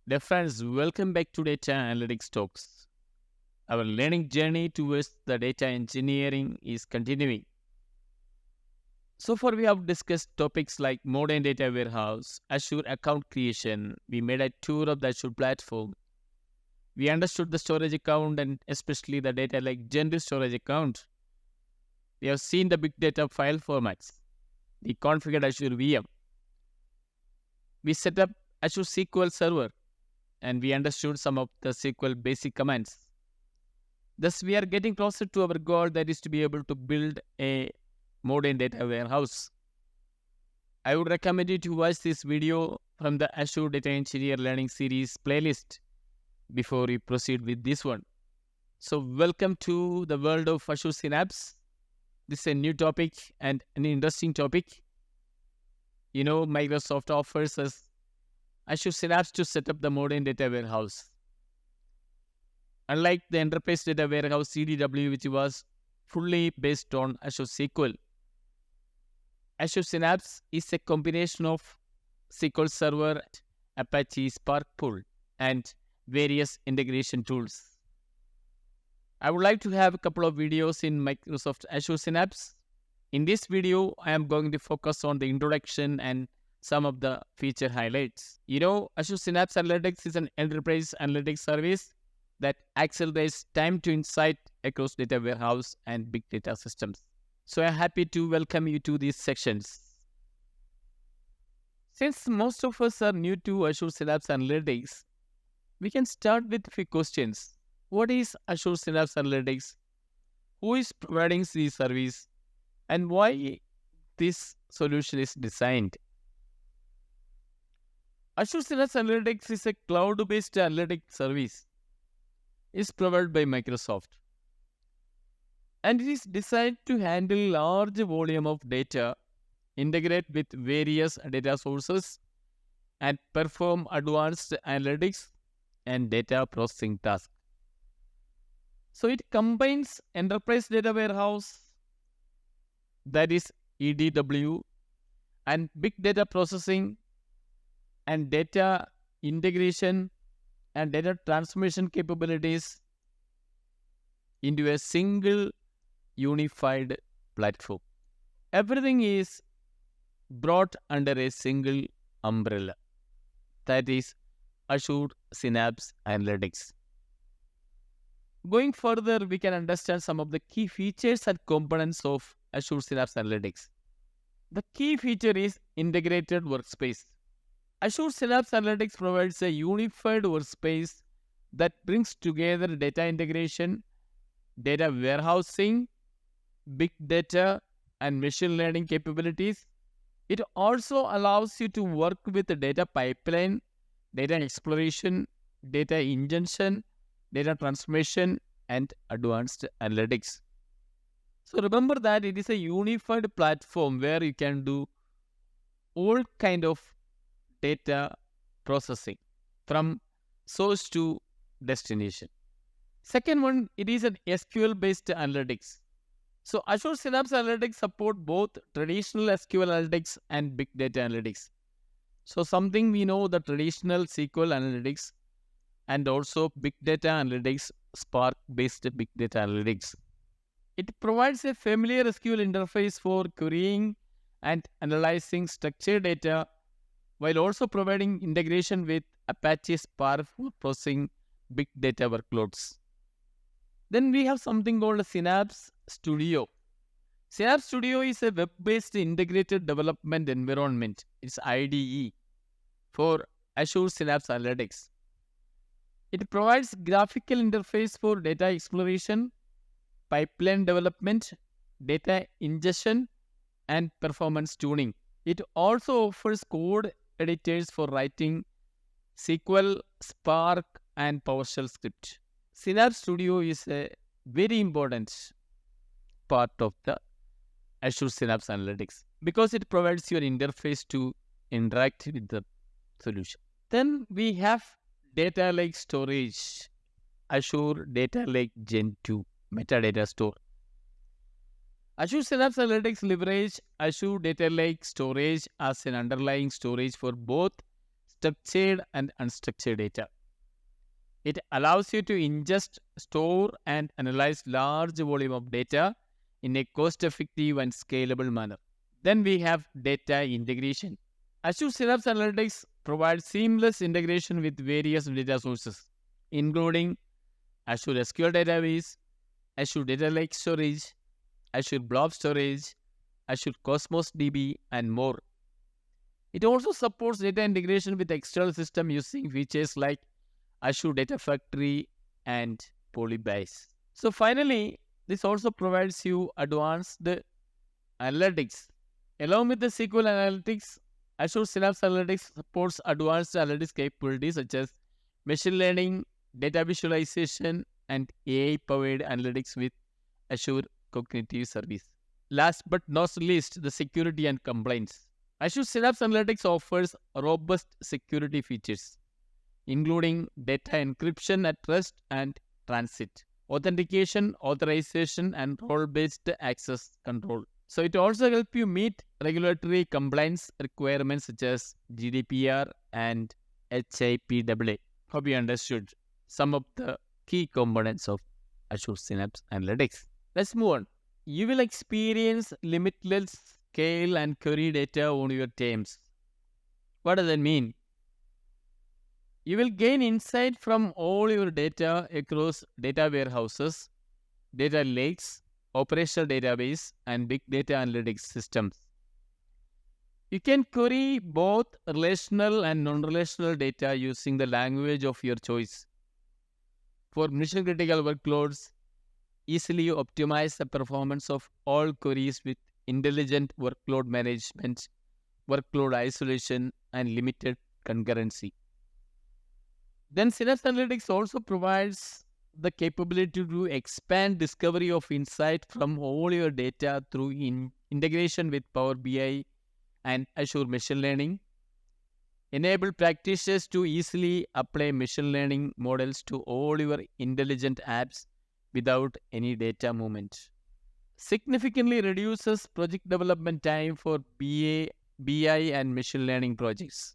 Dear friends, welcome back to Data Analytics Talks. Our learning journey towards the data engineering is continuing. So far, we have discussed topics like modern data warehouse, Azure account creation. We made a tour of the Azure platform. We understood the storage account and especially the data like general storage account. We have seen the big data file formats. We configured Azure VM. We set up Azure SQL Server and we understood some of the SQL basic commands. Thus, we are getting closer to our goal, that is to be able to build a modern data warehouse. I would recommend you to watch this video from the Azure Data Engineer Learning Series playlist before we proceed with this one. So, welcome to the world of Azure Synapse. This is a new topic and an interesting topic. You know, Microsoft offers us Azure Synapse to set up the modern data warehouse. Unlike the enterprise data warehouse CDW, which was fully based on Azure SQL, Azure Synapse is a combination of SQL Server, Apache Spark Pool, and various integration tools. I would like to have a couple of videos in Microsoft Azure Synapse. In this video, I am going to focus on the introduction and some of the feature highlights. You know, Azure Synapse Analytics is an enterprise analytics service that accelerates time to insight across data warehouse and big data systems. So I'm happy to welcome you to these sections. Since most of us are new to Azure Synapse Analytics, we can start with a few questions. What is Azure Synapse Analytics? Who is providing this service? And why this solution is designed? Azure Synapse Analytics is a cloud-based analytics service. It's provided by Microsoft. And it is designed to handle large volume of data, integrate with various data sources, and perform advanced analytics and data processing tasks. So it combines enterprise data warehouse, that is EDW, and big data processing, and data integration and data transformation capabilities into a single unified platform. Everything is brought under a single umbrella, that is Azure Synapse Analytics. Going further, we can understand some of the key features and components of Azure Synapse Analytics. The key feature is integrated workspace. Azure Synapse Analytics provides a unified workspace that brings together data integration, data warehousing, big data, and machine learning capabilities. It also allows you to work with the data pipeline, data exploration, data ingestion, data transformation, and advanced analytics. So remember that it is a unified platform where you can do all kind of data processing from source to destination. Second one, it is an SQL-based analytics. So Azure Synapse Analytics support both traditional SQL analytics and big data analytics. So something we know, the traditional SQL analytics and also big data analytics, Spark-based big data analytics. It provides a familiar SQL interface for querying and analyzing structured data, while also providing integration with Apache Spark for processing big data workloads. Then we have something called Synapse Studio. Synapse Studio is a web-based integrated development environment. It's IDE for Azure Synapse Analytics. It provides graphical interface for data exploration, pipeline development, data ingestion, and performance tuning. It also offers code editors for writing SQL, Spark, and PowerShell script. Synapse Studio is a very important part of the Azure Synapse Analytics because it provides you an interface to interact with the solution. Then we have Data Lake Storage, Azure Data Lake Gen 2 metadata store. Azure Synapse Analytics leverage Azure Data Lake Storage as an underlying storage for both structured and unstructured data. It allows you to ingest, store, and analyze large volume of data in a cost-effective and scalable manner. Then we have data integration. Azure Synapse Analytics provides seamless integration with various data sources, including Azure SQL Database, Azure Data Lake Storage, Azure Blob Storage, Azure Cosmos DB, and more. It also supports data integration with external systems using features like Azure Data Factory and Polybase. So finally, this also provides you advanced analytics. Along with the SQL analytics, Azure Synapse Analytics supports advanced analytics capabilities such as machine learning, data visualization, and AI-powered analytics with Azure Cognitive Service. Last but not least, the security and compliance. Azure Synapse Analytics offers robust security features, including data encryption at rest and transit, authentication, authorization, and role-based access control. So it also helps you meet regulatory compliance requirements such as GDPR and HIPAA. Hope you understood some of the key components of Azure Synapse Analytics. Let's move on. You will experience limitless scale and query data on your terms. What does that mean? You will gain insight from all your data across data warehouses, data lakes, operational database, and big data analytics systems. You can query both relational and non-relational data using the language of your choice. For mission-critical workloads, easily optimize the performance of all queries with intelligent workload management, workload isolation, and limited concurrency. Then Synapse Analytics also provides the capability to expand discovery of insight from all your data through integration with Power BI and Azure Machine Learning. Enable practitioners to easily apply machine learning models to all your intelligent apps without any data movement. Significantly reduces project development time for BI and machine learning projects.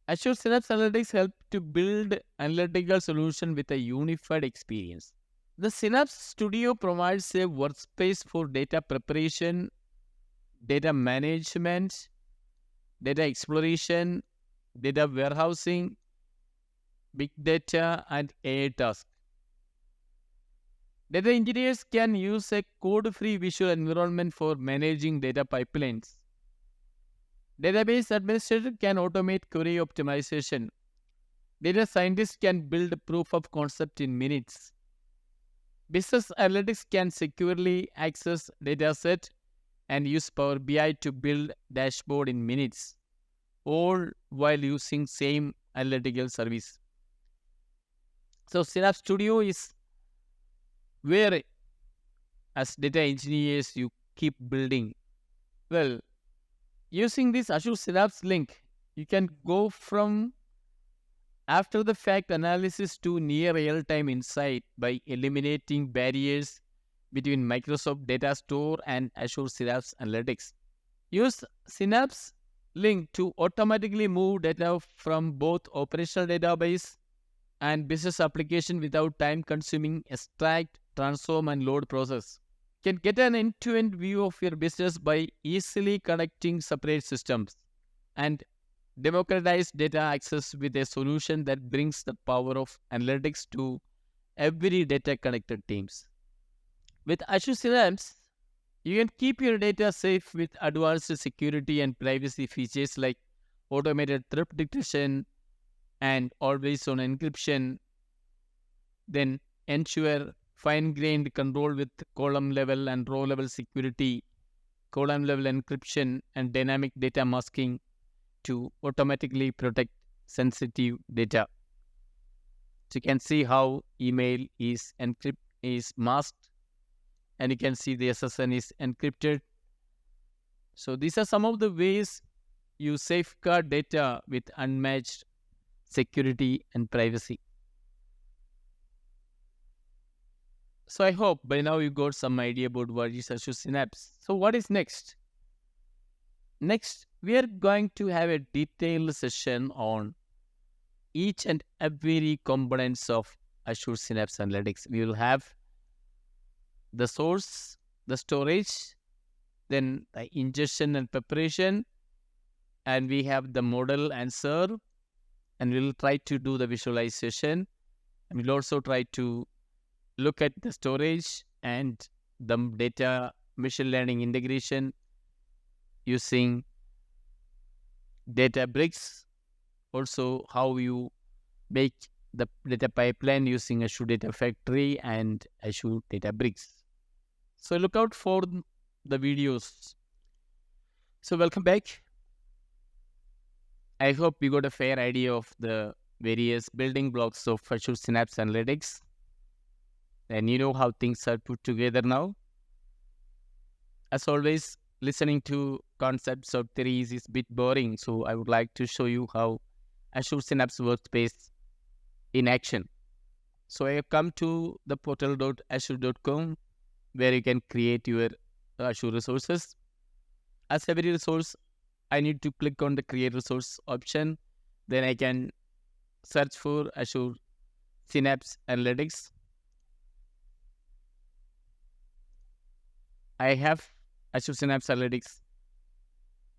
Azure Synapse Analytics help to build analytical solution with a unified experience. The Synapse Studio provides a workspace for data preparation, data management, data exploration, data warehousing, big data, and AI tasks. Data engineers can use a code-free visual environment for managing data pipelines. Database administrator can automate query optimization. Data scientists can build proof of concept in minutes. Business analytics can securely access dataset and use Power BI to build dashboard in minutes, all while using same analytical service. So Synapse Studio is where, as data engineers, you keep building. Well, using this Azure Synapse link, you can go from after the fact analysis to near real-time insight by eliminating barriers between Microsoft Data Store and Azure Synapse Analytics. Use Synapse link to automatically move data from both operational database and business application without time-consuming extract, transform, and load process. You can get an end-to-end view of your business by easily connecting separate systems and democratize data access with a solution that brings the power of analytics to every data connected teams. With Azure Synapse, you can keep your data safe with advanced security and privacy features like automated threat detection and always-on encryption. Then ensure fine-grained control with column-level and row-level security, column-level encryption, and dynamic data masking to automatically protect sensitive data. So you can see how email is masked, and you can see the SSN is encrypted. So these are some of the ways you safeguard data with unmatched security and privacy. So I hope by now you got some idea about what is Azure Synapse. So what is next? Next, we are going to have a detailed session on each and every components of Azure Synapse Analytics. We will have the source, the storage, then the ingestion and preparation, and we have the model and serve, and we'll try to do the visualization, and we'll also try to look at the storage and the data machine learning integration using Databricks. Also, how you make the data pipeline using Azure Data Factory and Azure Databricks. So look out for the videos. So welcome back. I hope you got a fair idea of the various building blocks of Azure Synapse Analytics, and you know how things are put together now. As always, listening to concepts of theories is a bit boring, so I would like to show you how Azure Synapse Workspace in action. So I have come to the portal.azure.com where you can create your Azure resources. As every resource, I need to click on the create resource option. Then I can search for Azure Synapse Analytics. I have Azure Synapse Analytics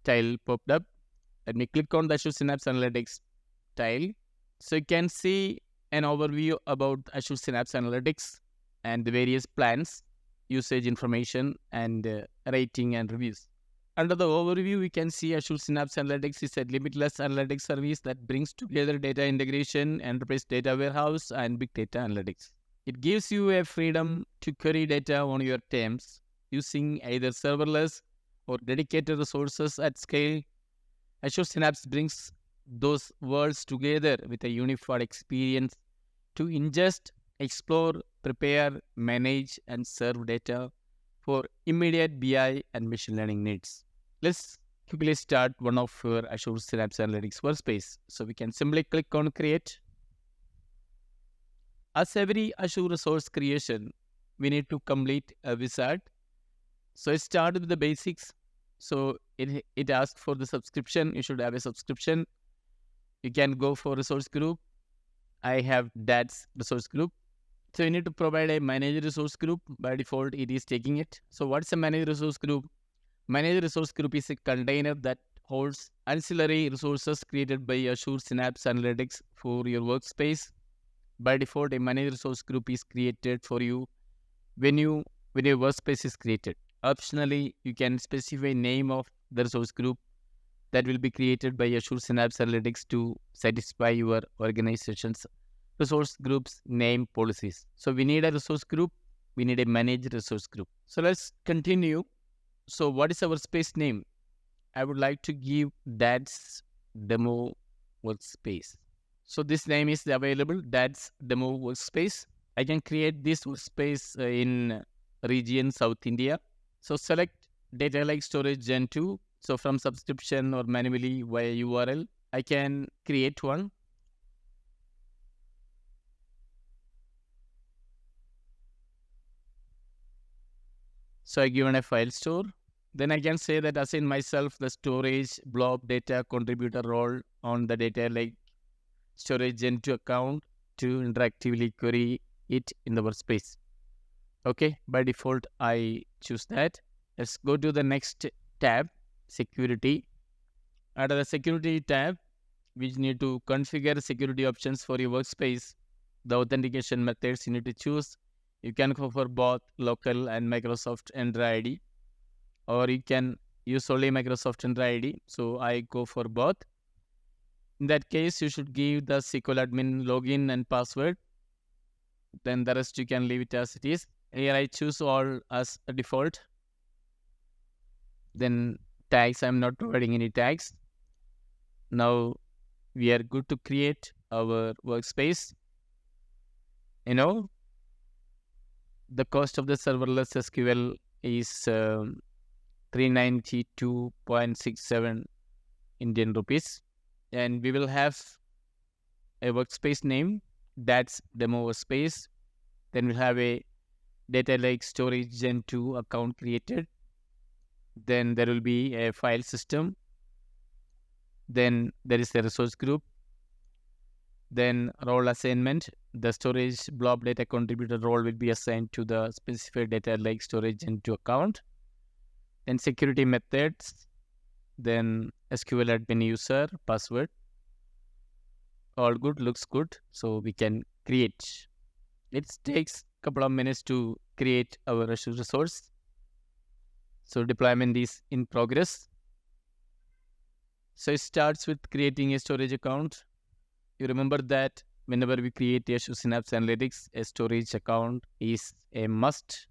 tile popped up. Let me click on the Azure Synapse Analytics tile. So you can see an overview about Azure Synapse Analytics and the various plans, usage information, and rating and reviews. Under the overview, we can see Azure Synapse Analytics is a limitless analytics service that brings together data integration, enterprise data warehouse, and big data analytics. It gives you a freedom to query data on your terms using either serverless or dedicated resources at scale. Azure Synapse brings those worlds together with a unified experience to ingest, explore, prepare, manage, and serve data for immediate BI and machine learning needs. Let's quickly start one of our Azure Synapse Analytics workspace. So we can simply click on create. As every Azure resource creation, we need to complete a wizard. So it started with the basics. So it asks for the subscription. You should have a subscription. You can go for resource group. I have DATS resource group. So you need to provide a managed resource group. By default, it is taking it. So what's a managed resource group? Managed resource group is a container that holds ancillary resources created by Azure Synapse Analytics for your workspace. By default, a managed resource group is created for you when your workspace is created. Optionally, you can specify name of the resource group that will be created by Azure Synapse Analytics to satisfy your organization's resource groups name policies. So we need a resource group. We need a managed resource group. So let's continue. So what is our space name? I would like to give that's demo workspace. So this name is available. That's demo workspace. I can create this workspace in region South India. So select data lake storage Gen 2. So from subscription or manually via URL, I can create one. So I given a file store. Then I can say that assign myself the storage blob data contributor role on the data lake storage Gen 2 account to interactively query it in the workspace. Okay, by default, I choose that. Let's go to the next tab, security. Under the security tab, we need to configure security options for your workspace. The authentication methods you need to choose. You can go for both local and Microsoft Entra ID, or you can use only Microsoft Entra ID. So I go for both. In that case, you should give the SQL admin login and password. Then the rest you can leave it as it is. Here I choose all as a default. Then tags, I'm not providing any tags. Now we are good to create our workspace. You know, the cost of the serverless SQL is 392.67 Indian rupees. And we will have a workspace name. That's demo workspace. Then we'll have a data lake storage Gen 2 account created. Then there will be a file system. Then there is a resource group. Then role assignment. The storage blob data contributor role will be assigned to the specified data like storage into account. Then security methods. Then SQL admin user, password. All good, looks good. So we can create. It takes a couple of minutes to create our Azure resource. So deployment is in progress. So it starts with creating a storage account. You remember that whenever we create Azure Synapse Analytics, a storage account is a must.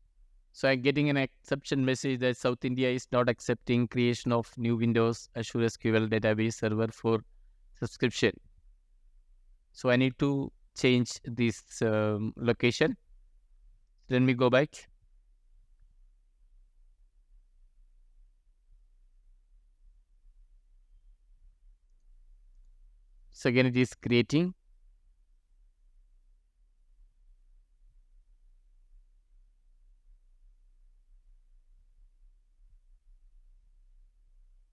So I'm getting an exception message that South India is not accepting creation of new Windows Azure SQL database server for subscription. So I need to change this location. Let me go back. So again, it is creating.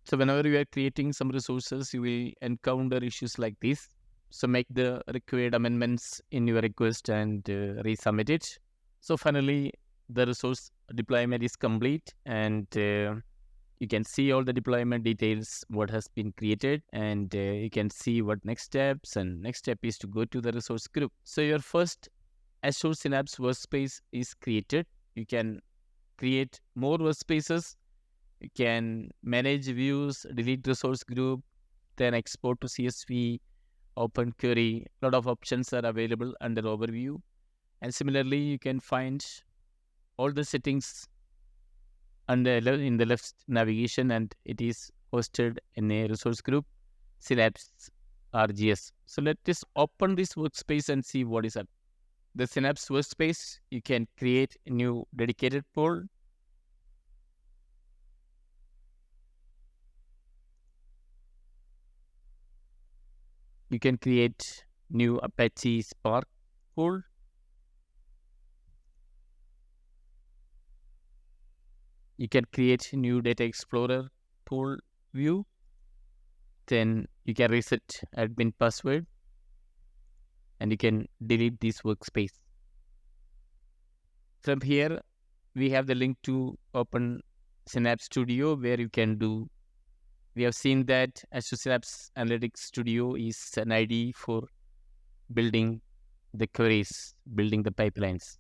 So whenever you are creating some resources, you will encounter issues like this. So make the required amendments in your request and resubmit it. So finally, the resource deployment is complete, and you can see all the deployment details, what has been created, and you can see what next steps, and next step is to go to the resource group. So your first Azure Synapse workspace is created. You can create more workspaces. You can manage views, delete resource group, then export to CSV, open query. A lot of options are available under overview. And similarly, you can find all the settings in the left navigation, and it is hosted in a resource group, Synapse RGS. So let us open this workspace and see what is up. The Synapse workspace, you can create a new dedicated pool. You can create new Apache Spark pool. You can create new Data Explorer pool view. Then you can reset admin password, and you can delete this workspace. From here, we have the link to open Synapse Studio, where you can do. We have seen that Azure Synapse Analytics Studio is an IDE for building the queries, building the pipelines.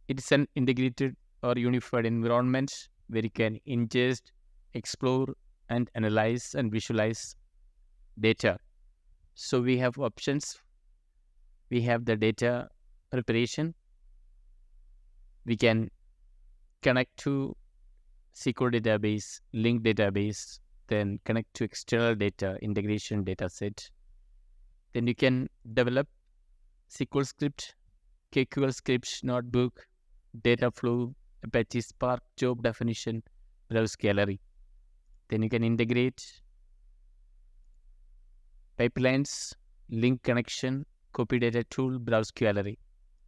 It is an integrated or unified environment where you can ingest, explore, and analyze and visualize data. So we have options. We have the data preparation. We can connect to SQL database, link database, then connect to external data, integration data set. Then you can develop SQL script, KQL script, notebook, data flow, Apache Spark, job definition, browse gallery. Then you can integrate pipelines, link connection, copy data tool, browse gallery.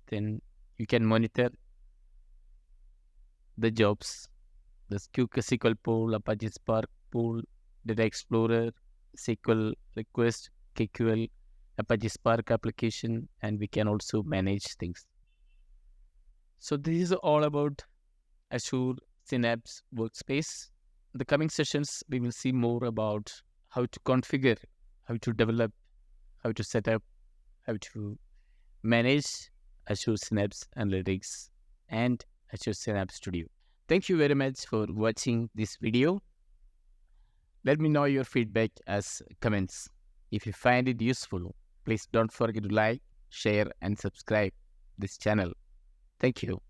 Then you can monitor the jobs, the SQL pool, Apache Spark pool, Data Explorer, SQL request, KQL, Apache Spark application, and we can also manage things. So this is all about Azure Synapse Workspace. In the coming sessions, we will see more about how to configure, how to develop, how to set up, how to manage Azure Synapse Analytics and Azure Synapse Studio. Thank you very much for watching this video. Let me know your feedback as comments. If you find it useful, please don't forget to like, share, and subscribe this channel. Thank you.